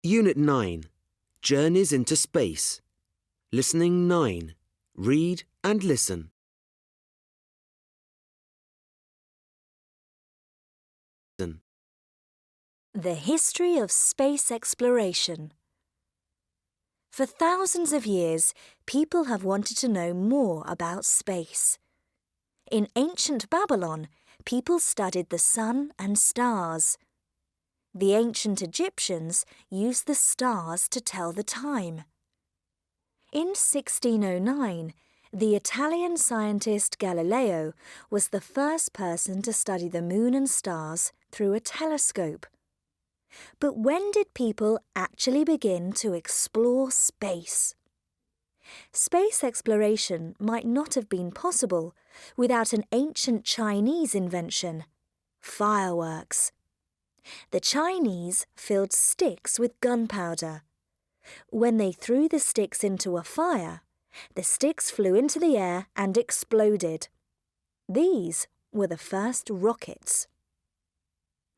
Unit 9. Journeys into Space. Listening 9. Read and listen. The history of space exploration. For thousands of years, people have wanted to know more about space. In ancient Babylon, people studied the sun and stars. The ancient Egyptians used the stars to tell the time. In 1609, the Italian scientist Galileo was the first person to study the moon and stars through a telescope. But when did people actually begin to explore space? Space exploration might not have been possible without an ancient Chinese invention, fireworks. The Chinese filled sticks with gunpowder. When they threw the sticks into a fire, the sticks flew into the air and exploded. These were the first rockets.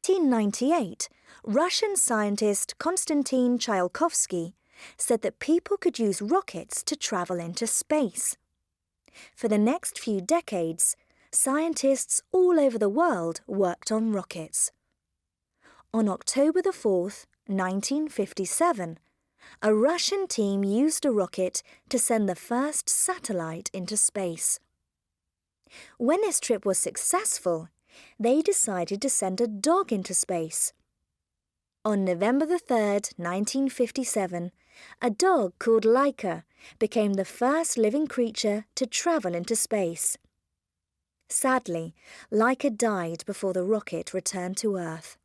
In 1898, Russian scientist Konstantin Tsiolkovsky said that people could use rockets to travel into space. For the next few decades, scientists all over the world worked on rockets. On October 4th, 1957, a Russian team used a rocket to send the first satellite into space. When this trip was successful, they decided to send a dog into space. On November 3rd, 1957, a dog called Laika became the first living creature to travel into space. Sadly, Laika died before the rocket returned to Earth.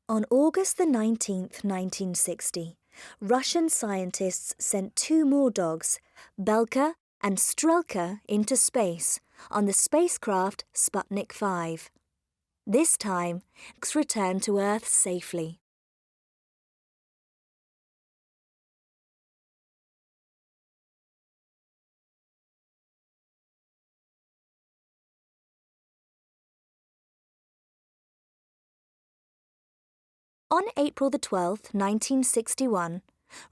On August 19th, 1960, Russian scientists sent two more dogs, Belka and Strelka, into space on the spacecraft Sputnik 5. This time, dogs returned to Earth safely. On April 12, 1961,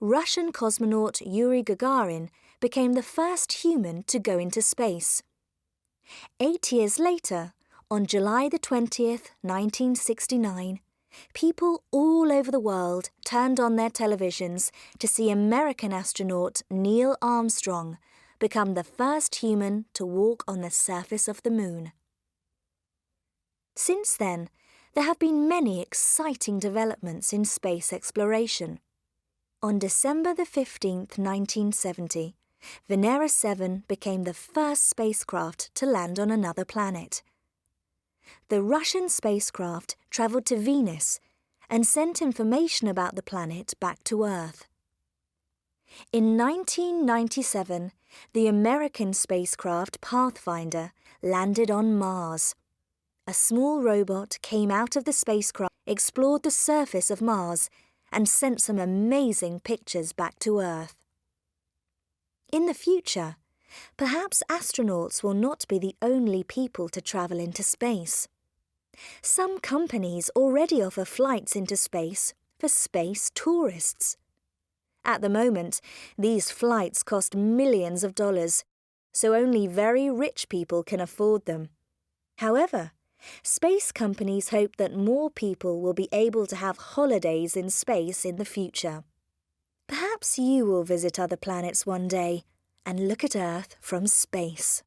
Russian cosmonaut Yuri Gagarin became the first human to go into space. 8 years later, on July 20th, 1969, people all over the world turned on their televisions to see American astronaut Neil Armstrong become the first human to walk on the surface of the moon. Since then, there have been many exciting developments in space exploration. On December 15th, 1970, Venera 7 became the first spacecraft to land on another planet. The Russian spacecraft travelled to Venus and sent information about the planet back to Earth. In 1997, the American spacecraft Pathfinder landed on Mars. A small robot came out of the spacecraft, explored the surface of Mars, and sent some amazing pictures back to Earth. In the future, perhaps astronauts will not be the only people to travel into space. Some companies already offer flights into space for space tourists. At the moment, these flights cost millions of dollars, so only very rich people can afford them. However, space companies hope that more people will be able to have holidays in space in the future. Perhaps you will visit other planets one day and look at Earth from space.